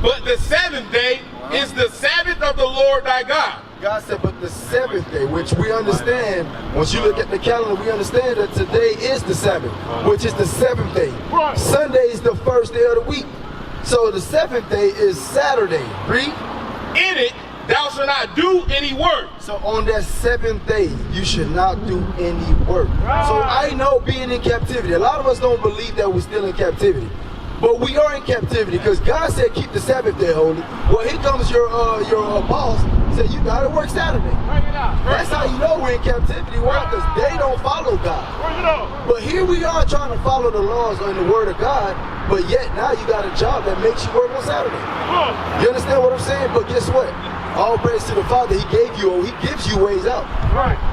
But the seventh day is the Sabbath of the Lord thy God. God said, but the seventh day, which we understand, once you look at the calendar, we understand that today is the Sabbath, which is the seventh day. Sunday is the first day of the week. So the seventh day is Saturday. Read. In it thou shalt not do any work. So on that seventh day, you should not do any work. So I know being in captivity, a lot of us don't believe that we're still in captivity. But we are in captivity because God said keep the Sabbath day holy. Well, here comes your boss and said you gotta work Saturday. That's how you know we're in captivity. Why? Because they don't follow God. But here we are trying to follow the laws and the word of God, but yet now you got a job that makes you work on Saturday. You understand what I'm saying? But guess what? All praise to the Father, He gives you ways out.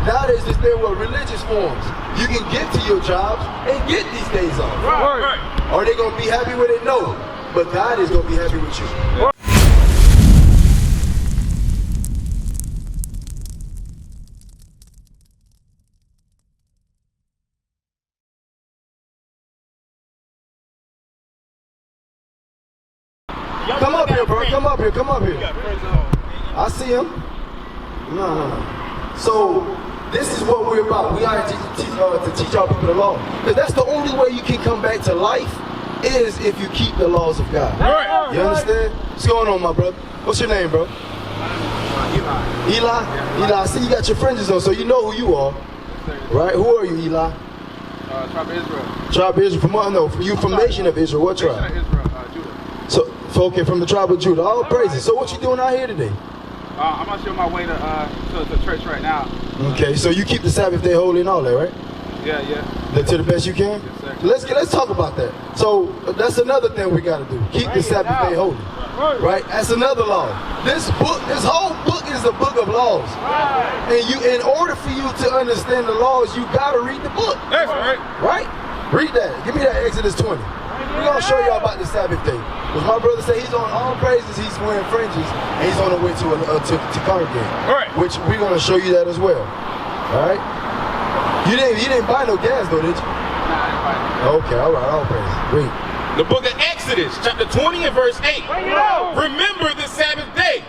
Nowadays this thing with religious forms. You can get to your jobs and get these days off. Are they going to be happy with it? No. But God is going to be happy with you. Come up here, bro. Come up here. Come up here. I see him. No. So, this is what we're about. We are to teach our people the law. Because that's the only way you can come back to life is if you keep the laws of God. You understand? What's going on, my brother? What's your name, bro? Eli. Eli? Eli, I see you got your fringes on, so you know who you are. Right? Who are you, Eli? Tribe of Israel. Tribe of Israel. From what? No, you from Nation of Israel. What tribe? Nation of Israel, Judah. So okay, from the tribe of Judah. All praises. So what you doing out here today? I'm actually on my way to church right now. Okay, so you keep the Sabbath day holy and all that, right? Yeah. To the best you can? Yes, sir. Let's talk about that. So that's another thing we got to do. Keep the Sabbath day holy. Right? That's another law. This whole book is a book of laws. And in order for you to understand the laws, you got to read the book. That's right. Right? Read that. Give me that Exodus 20. We're going to show y'all about the Sabbath day. Because my brother said he's on all praises, he's wearing fringes, and he's on the way to congregate. Right. Which we're going to show you that as well. All right? You didn't buy no gas though, did you? Nah, I didn't buy it. Okay, all right, all praises. Read. The book of Exodus, chapter 20 and verse 8. Remember the Sabbath day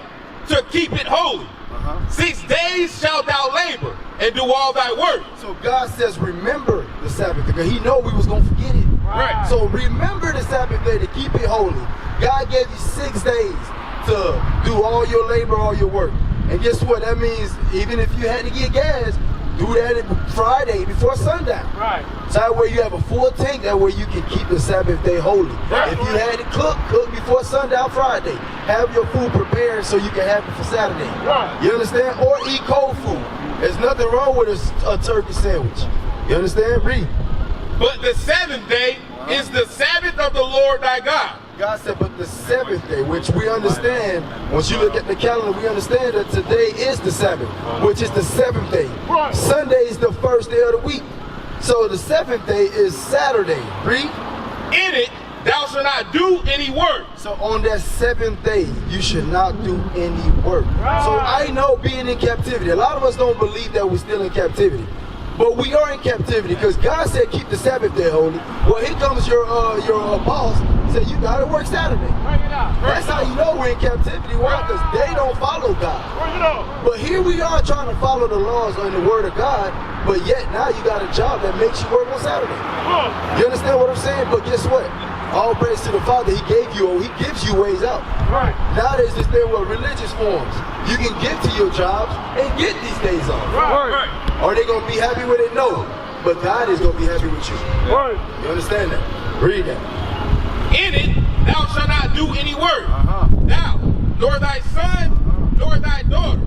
to keep it holy. 6 days shalt thou labor and do all thy work. So God says, remember the Sabbath day, because He know we was going to forget it. Right. So remember the Sabbath day to keep it holy. God gave you 6 days to do all your labor, all your work. And guess what? That means even if you had to get gas, do that Friday before sundown. Right. So that way you have a full tank, that way you can keep the Sabbath day holy. Right. If you had to cook before sundown Friday. Have your food prepared so you can have it for Saturday. Right. You understand? Or eat cold food. There's nothing wrong with a turkey sandwich. You understand? Read. But the seventh day is the Sabbath of the Lord thy God. God said, but the seventh day, which we understand, once you look at the calendar, we understand that today is the Sabbath, which is the seventh day. Sunday is the first day of the week. So the seventh day is Saturday. Read. In it thou shalt not do any work. So on that seventh day, you should not do any work. So I know being in captivity, a lot of us don't believe that we're still in captivity. But we are in captivity because God said keep the Sabbath day holy. Well, here comes your boss and said you gotta work Saturday. That's how you know we're in captivity. Why? Because they don't follow God. But here we are trying to follow the laws and the word of God, but yet now you got a job that makes you work on Saturday. You understand what I'm saying? But guess what? All praise to the Father, He gives you ways out. Nowadays this thing with religious forms. You can get to your jobs and get these days off. Are they going to be happy with it? No. But God is going to be happy with you. You understand that? Read that. In it thou shalt not do any work. Thou, nor thy son, nor thy daughter,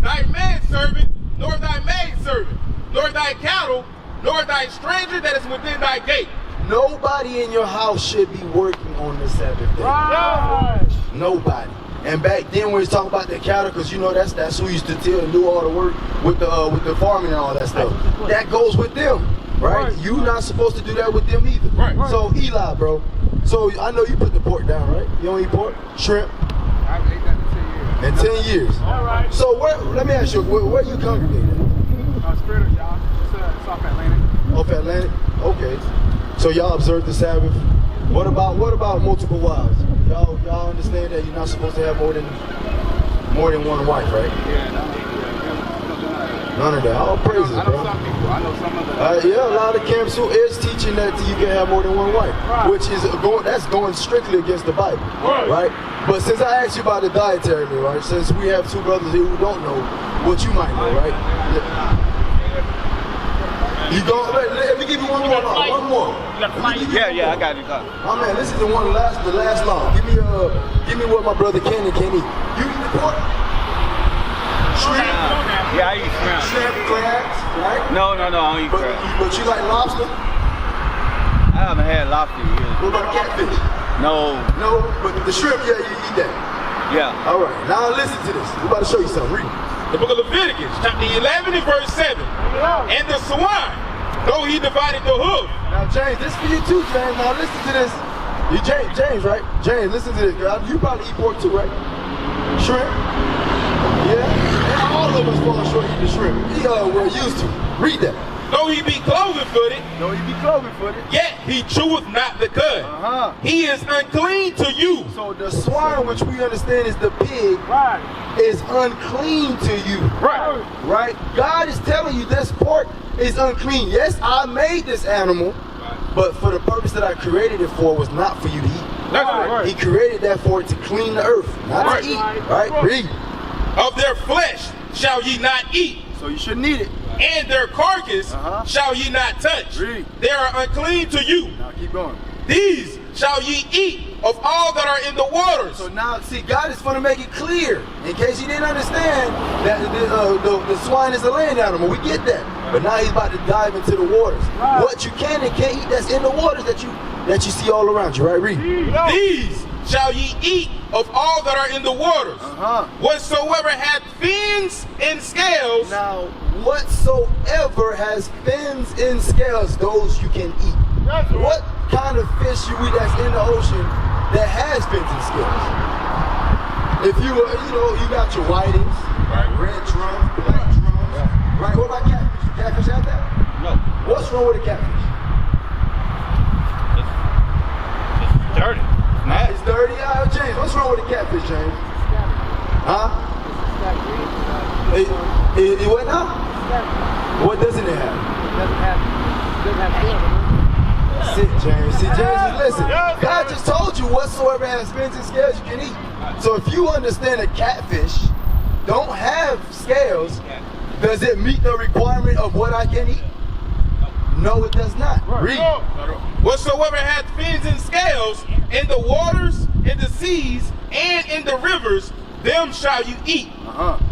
thy manservant, nor thy maidservant, nor thy cattle, nor thy stranger that is within thy gate. Nobody in your house should be working on the Sabbath day. Nobody. And back then we was talking about the cattle, because you know that's who used to till and do all the work with the farming and all that stuff. That goes with them, right? You're not supposed to do that with them either. So Eli, bro. So I know you put the pork down, right? You don't eat pork, shrimp. I haven't ate that in 10 years. In 10 years. All right. So let me ask you, where you congregate at? Spirit of y'all. It's off Atlantic. Off Atlantic. Okay. So y'all observe the Sabbath. What about multiple wives? y'all understand that you're not supposed to have more than one wife, right? Yeah, no. None of that. All praises, I know bro. some people. I know some of the. Yeah, a lot of camps who is teaching that you can have more than one wife, which is going strictly against the Bible, right? But since I asked you about the dietary meal, right? Since we have two brothers here who don't know what you might know, right? You go. Let me give you one more. One more. Yeah, I got it. Oh man, this is the last law. Give me what my brother can eat. You eat the pork? Shrimp? Yeah, I eat shrimp. Shrimp, crabs, right? No, I don't eat crab. But you like lobster? I haven't had lobster yet. What about catfish? No. No, but the shrimp, yeah, you eat that. Yeah. All right, now listen to this. We're about to show you something. Read. The book of Leviticus, chapter 11 and verse 7. And the swine, though he divided the hoof. Now, James, this for you too, James. Now listen to this. You James, right? James, listen to this, girl. You probably eat pork too, right? Shrimp? Yeah? And all of us fall short eating the shrimp. We're used to. Read that. Though he be cloven-footed, yet he cheweth not the cud. He is unclean to you. So the swine, which we understand is the pig, is unclean to you. Right? God is telling you this pork is unclean. Yes, I made this animal, but for the purpose that I created it for was not for you to eat. That's right. He created that for it to clean the earth, not to eat. Right? Read. Of their flesh shall ye not eat, So you shouldn't eat it. and their carcass shall ye not touch. Read. They are unclean to you. Now keep going. These shall ye eat of all that are in the waters. So now, see, God is going to make it clear, in case you didn't understand, that the swine is a land animal. We get that. But now he's about to dive into the waters. What you can and can't eat that's in the waters that you see all around you, right? Read. These shall ye eat of all that are in the waters. Whatsoever hath fins and scales. Now, whatsoever has fins and scales, those you can eat. What kind of fish you eat that's in the ocean that has fins and scales? If you got your whitings, red drums, black drums, right? What about catfish? Catfish have that? No. What's wrong with a catfish? It's dirty. It's dirty. James, what's wrong with a catfish, James? Huh? It what now? What doesn't it have? That's it, James. See, James, listen. God just told you whatsoever has fins and scales you can eat. So if you understand a catfish don't have scales, does it meet the requirement of what I can eat? No, it does not. Read. Whatsoever hath fins and scales in the waters, in the seas, and in the rivers, them shall you eat.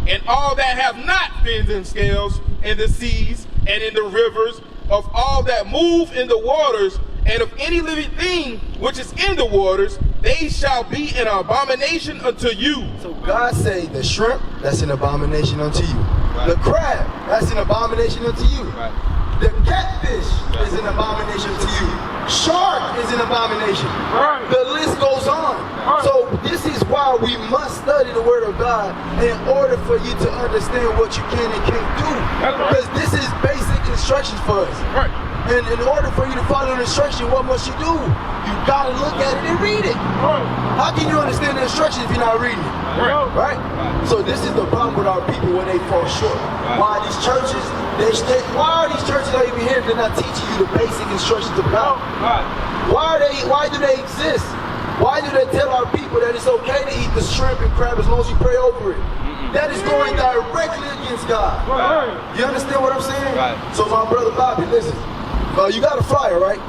And all that have not fins and scales in the seas and in the rivers, of all that move in the waters, and of any living thing which is in the waters, they shall be an abomination unto you. So God say the shrimp, that's an abomination unto you. The crab, that's an abomination unto you. The catfish is an abomination to you. Shark is an abomination. The list goes on. So this is why we must study the Word of God in order for you to understand what you can and can't do. Because this is basic instructions for us. And in order for you to follow the instruction, what must you do? You gotta look at it and read it. How can you understand the instructions if you're not reading it? Right? So this is the problem with our people when they fall short. Why these churches, why are these churches not even here? They're not teaching you the basic instructions of God. Why do they exist? Why do they tell our people that it's okay to eat the shrimp and crab as long as you pray over it? That is going directly against God. You understand what I'm saying? So my brother Bobby, listen. You got a flyer, right?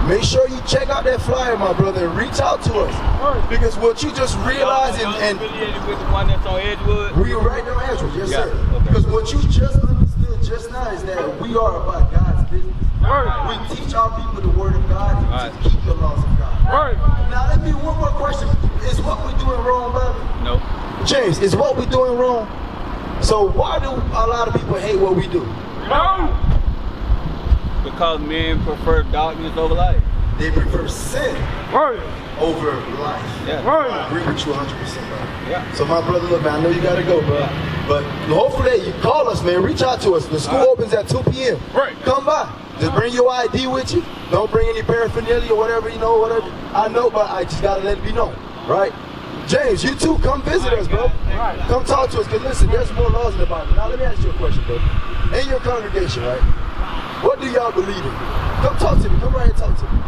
Make sure you check out that flyer, my brother, and reach out to us. Because what you just realized and affiliated with the one that's on Edgewood? we are right there on Edgewood, yes sir. Because what you just understood just now is that we are about God's business. We teach our people the Word of God and to keep the laws of God. Now let me one more question. Is what we're doing wrong, Bobby? No. James, is what we're doing wrong? So why do a lot of people hate what we do? Because men prefer darkness over light. They prefer sin over life. I agree with you 100%, bro. So my brother, look, man, I know you gotta go, bro. But hopefully you call us, man. Reach out to us. The school opens at 2 p.m. Come by. Just bring your ID with you. Don't bring any paraphernalia or whatever, whatever. I know, but I just gotta let it be known. right? James, you too, come visit us, bro. Come talk to us, because listen, there's more laws in the Bible. Now let me ask you a question, bro. In your congregation, right? What do y'all believe in? Come talk to me. Come right here and talk to me.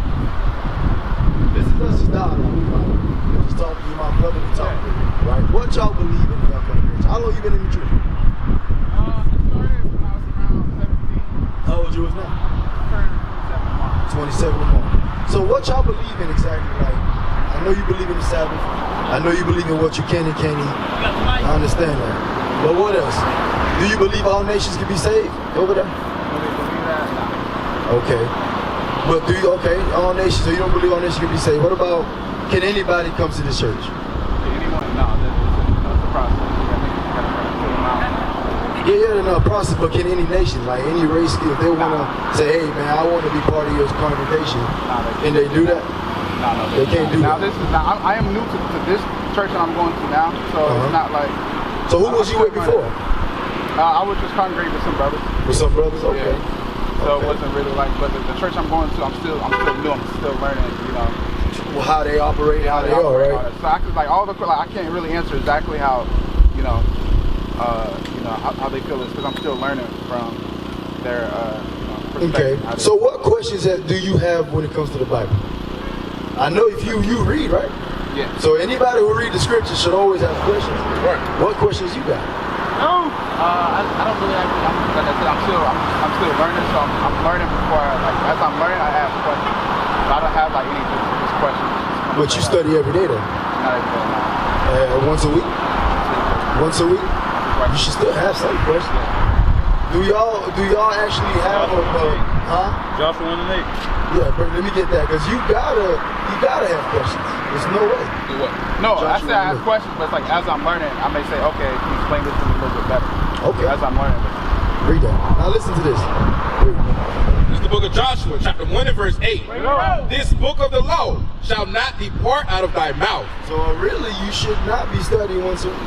This is us just dialogue. Right? Just talking to you, my brother, we talk. Right? What y'all believe in your congregation? How long you been in the church? I started when I was around 17. How old you was now? I turned 27 tomorrow. So what y'all believe in exactly? Like, I know you believe in the Sabbath. I know you believe in what you can and can't eat. I understand that. But what else? Do you believe all nations can be saved over there? Okay. But do you, okay, all nations, so you don't believe all nations can be saved. What about, can anybody come to this church? Anyone? No, that's the process. Yeah, no, process, but can any nation, like any race, if they want to say, hey man, I want to be part of your congregation, can they do that? No, they can't do now, that. This is not, I am new to this church that I'm going to now, so it's not like... So who was you with before? I was just congregating with some brothers. With some brothers? Okay. Yeah. So it wasn't really like, but the church I'm going to, I'm still new, I'm still learning, you know. Well, how they operate, how they are, right? So I could, like, I can't really answer exactly how, you know, how they feel this, because I'm still learning from their, perspective. Okay. So what questions do you have when it comes to the Bible? I know if you read, right? Yeah. So anybody who read the scriptures should always have questions. Right. What questions you got? No. I don't really like I said, I'm still learning, so I'm learning before as I'm learning I ask questions. So I don't have like any just questions. But you study every day though? Not every day. Once a week? Once a week? You should still have some questions. Do y'all actually have Joshua 1:8. Yeah, but let me get that, because you gotta have questions. There's no way. Do what? No, Joshua I say I ask questions, but it's like as I'm learning, I may say, okay, can you explain this to me a little bit better? Okay. As I'm learning. Read that. Now listen to this. Read. This is the book of Joshua, chapter 1 and verse 8. This book of the law shall not depart out of thy mouth. So really, you should not be studying once a week.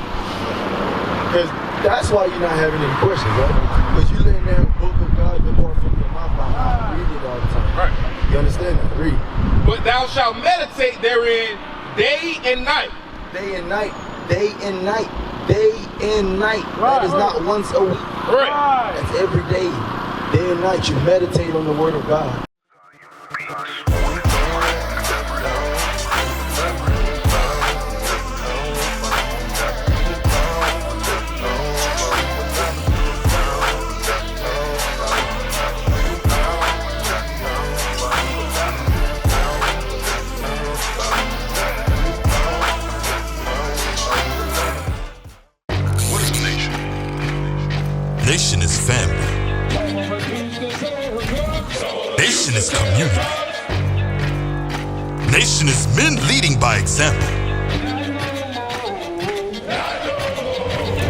Because that's why you're not having any questions, right? Because you letting that book of God depart from your mouth by not reading it all the time. Right. You understand that? Read. But thou shalt meditate therein day and night. Day and night. Day and night. Day and night. That is not once a week. Right. That's every day. Day and night you meditate on the word of God. Nation is family. Nation is community. Nation is men leading by example.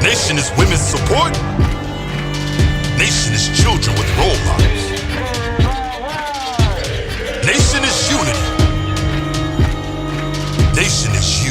Nation is women's support. Nation is children with role models. Nation is unity. Nation is